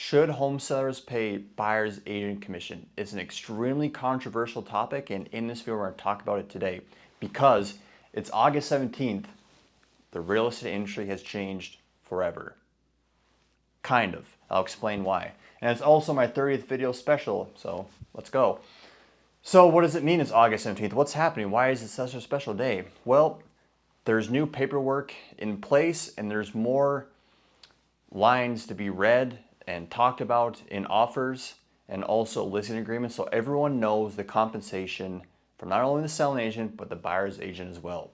Should home sellers pay buyer's agent commission? It's an extremely controversial topic, and in this video we're going to talk about it today because it's August 17th. The real estate industry has changed forever. Kind of. I'll explain why. And it's also my 30th video special, so let's go. So what does it mean it's August 17th? What's happening? Why is it such a special day? Well, there's new paperwork in place and there's more lines to be read and talked about in offers and also listing agreements, so everyone knows the compensation from not only the selling agent but the buyer's agent as well.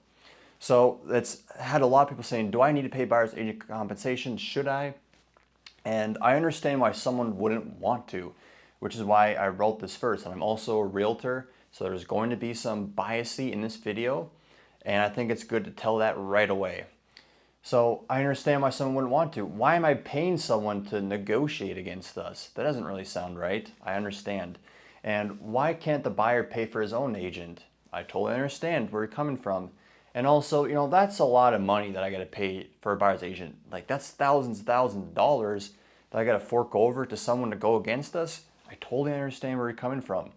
So that's had a lot of people saying, do I need to pay buyer's agent compensation? Should I? And I understand why someone wouldn't want to, which is why I wrote this first. And I'm also a realtor, so there's going to be some biasy in this video, and I think it's good to tell that right away. So I understand why someone wouldn't want to. Why am I paying someone to negotiate against us? That doesn't really sound right. I understand. And why can't the buyer pay for his own agent? I totally understand where you're coming from. And also, that's a lot of money that I got to pay for a buyer's agent. Like, that's thousands of dollars that I got to fork over to someone to go against us. I totally understand where you're coming from.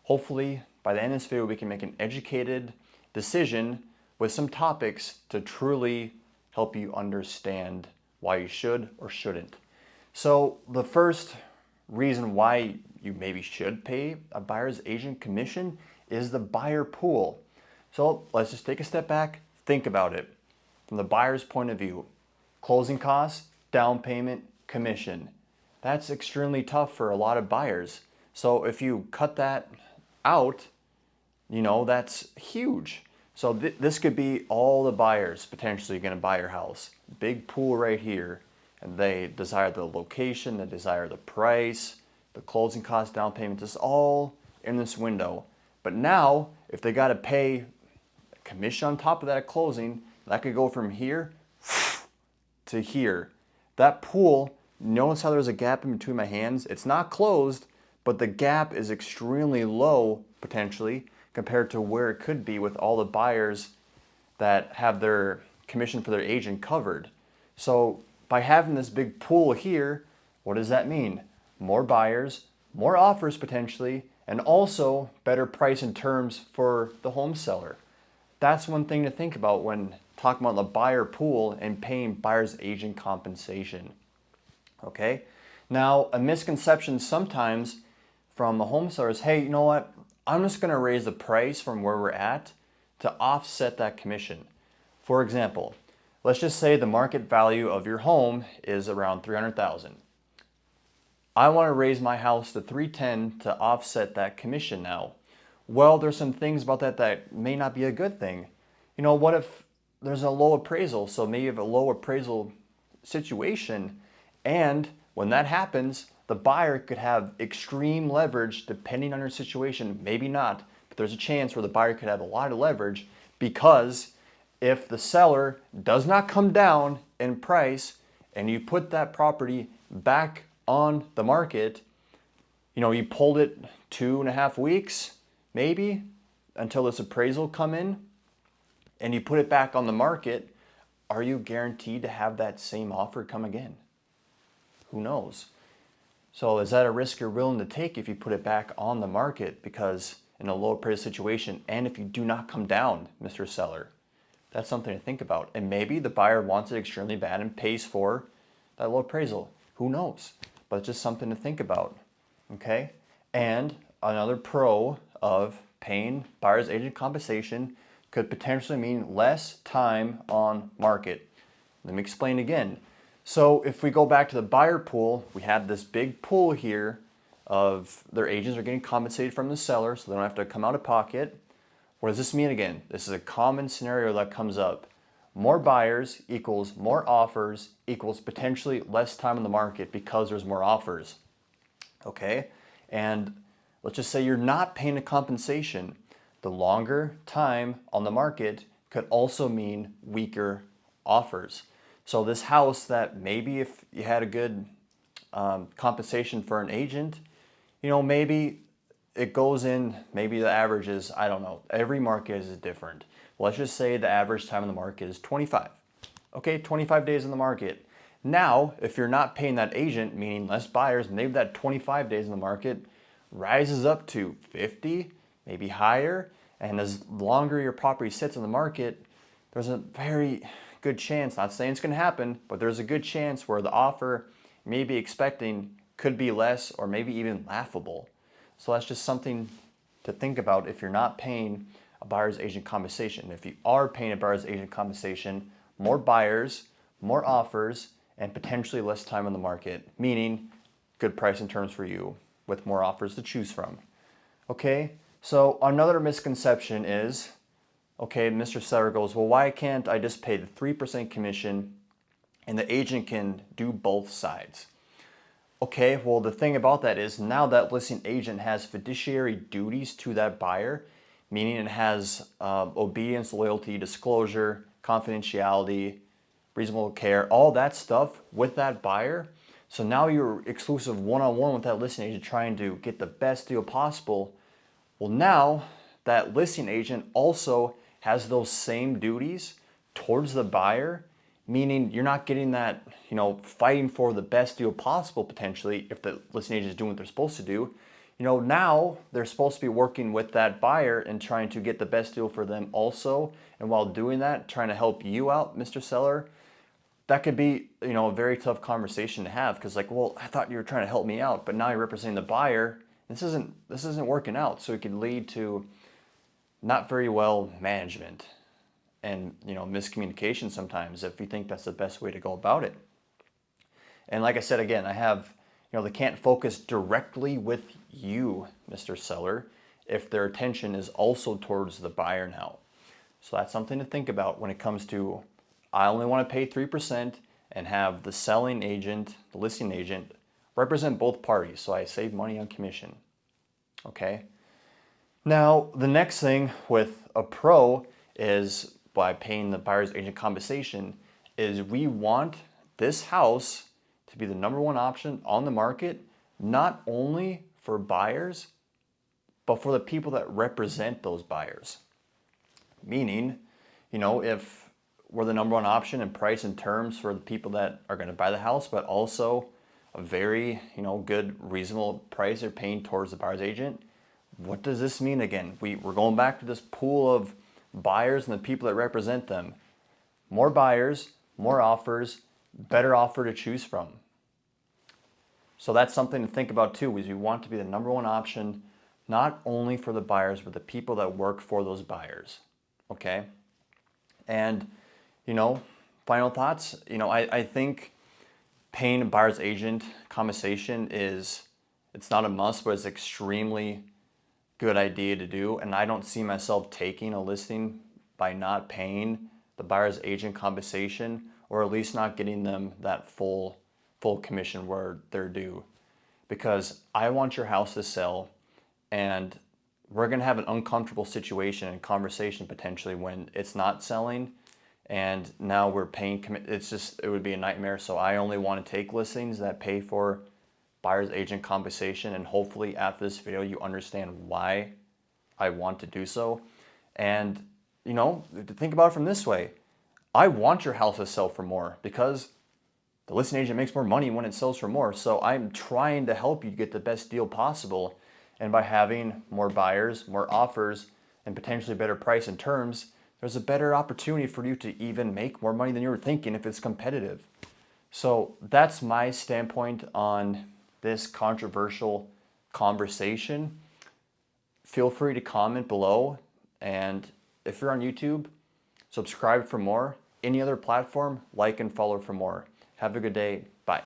Hopefully, by the end of this video, we can make an educated decision with some topics to truly help you understand why you should or shouldn't. So the first reason why you maybe should pay a buyer's agent commission is the buyer pool. So let's just take a step back, think about it. From the buyer's point of view, closing costs, down payment, commission. That's extremely tough for a lot of buyers. So if you cut that out, that's huge. So this could be all the buyers potentially going to buy your house. Big pool right here. And they desire the location, they desire the price, the closing cost, down payment. This is all in this window. But now, if they got to pay a commission on top of that at closing, that could go from here to here. That pool, notice how there's a gap in between my hands? It's not closed, but the gap is extremely low, potentially, compared to where it could be with all the buyers that have their commission for their agent covered. So by having this big pool here, what does that mean? More buyers, more offers potentially, and also better price and terms for the home seller. That's one thing to think about when talking about the buyer pool and paying buyer's agent compensation. Okay? Now, a misconception sometimes from the home seller is, hey, you know what? I'm just going to raise the price from where we're at to offset that commission. For example, let's just say the market value of your home is around $300,000. I want to raise my house to $310,000 to offset that commission now. Well, there's some things about that may not be a good thing. What if there's a low appraisal? So maybe you have a low appraisal situation, and when that happens, the buyer could have extreme leverage depending on your situation. Maybe not, but there's a chance where the buyer could have a lot of leverage, because if the seller does not come down in price and you put that property back on the market, you pulled it 2.5 weeks, maybe, until this appraisal come in, and you put it back on the market, are you guaranteed to have that same offer come again? Who knows? So is that a risk you're willing to take if you put it back on the market, because in a low appraisal situation, and if you do not come down, Mr. Seller? That's something to think about. And maybe the buyer wants it extremely bad and pays for that low appraisal. Who knows? But it's just something to think about. Okay? And another pro of paying buyer's agent compensation could potentially mean less time on market. Let me explain again. So if we go back to the buyer pool, we have this big pool here of their agents are getting compensated from the seller, so they don't have to come out of pocket. What does this mean again? This is a common scenario that comes up. More buyers equals more offers equals potentially less time on the market because there's more offers. Okay? And let's just say you're not paying a compensation. The longer time on the market could also mean weaker offers. So this house that maybe if you had a good compensation for an agent, maybe it goes in, maybe the average is, I don't know, every market is different. Let's just say the average time in the market is 25. Okay, 25 days in the market. Now, if you're not paying that agent, meaning less buyers, maybe that 25 days in the market rises up to 50, maybe higher, and as longer your property sits in the market, there's a very good chance, not saying it's going to happen, but there's a good chance where the offer you may be expecting could be less or maybe even laughable. So that's just something to think about if you're not paying a buyer's agent compensation. If you are paying a buyer's agent compensation, more buyers, more offers, and potentially less time on the market, meaning good price and terms for you with more offers to choose from. Okay, so another misconception is, okay, Mr. Seller goes, well, why can't I just pay the 3% commission and the agent can do both sides? Okay, well, the thing about that is now that listing agent has fiduciary duties to that buyer, meaning it has obedience, loyalty, disclosure, confidentiality, reasonable care, all that stuff with that buyer. So now you're exclusive one-on-one with that listing agent trying to get the best deal possible. Well, now that listing agent also has those same duties towards the buyer, meaning you're not getting that, fighting for the best deal possible potentially if the listing agent is doing what they're supposed to do. Now they're supposed to be working with that buyer and trying to get the best deal for them also. And while doing that, trying to help you out, Mr. Seller, that could be, a very tough conversation to have because well, I thought you were trying to help me out, but now you're representing the buyer. This isn't working out. So it could lead to not very well management and, miscommunication sometimes if you think that's the best way to go about it. And like I said, again, I have, they can't focus directly with you, Mr. Seller, if their attention is also towards the buyer now. So that's something to think about when it comes to, I only want to pay 3% and have the selling agent, the listing agent, represent both parties. So I save money on commission. Okay. Now, the next thing with a pro is by paying the buyer's agent compensation is we want this house to be the number one option on the market, not only for buyers, but for the people that represent those buyers. Meaning, if we're the number one option in price and terms for the people that are going to buy the house, but also a very, good, reasonable price they're paying towards the buyer's agent. What does this mean again? We're going back to this pool of buyers and the people that represent them. More buyers, more offers, better offer to choose from. So that's something to think about too, is you want to be the number one option, not only for the buyers, but the people that work for those buyers. Okay? And, final thoughts, I think paying a buyer's agent compensation it's not a must, but it's extremely good idea to do. And I don't see myself taking a listing by not paying the buyer's agent compensation, or at least not getting them that full commission where they're due. Because I want your house to sell, and we're going to have an uncomfortable situation and conversation potentially when it's not selling, and now we're paying it would be a nightmare. So I only want to take listings that pay for buyer's agent compensation, and hopefully after this video you understand why I want to do so. And to think about it from this way, I want your house to sell for more because the listing agent makes more money when it sells for more. So I'm trying to help you get the best deal possible. And by having more buyers, more offers, and potentially better price and terms, there's a better opportunity for you to even make more money than you were thinking if it's competitive. So that's my standpoint on this controversial conversation. Feel free to comment below. And if you're on YouTube, subscribe for more. Any other platform, like and follow for more. Have a good day. Bye.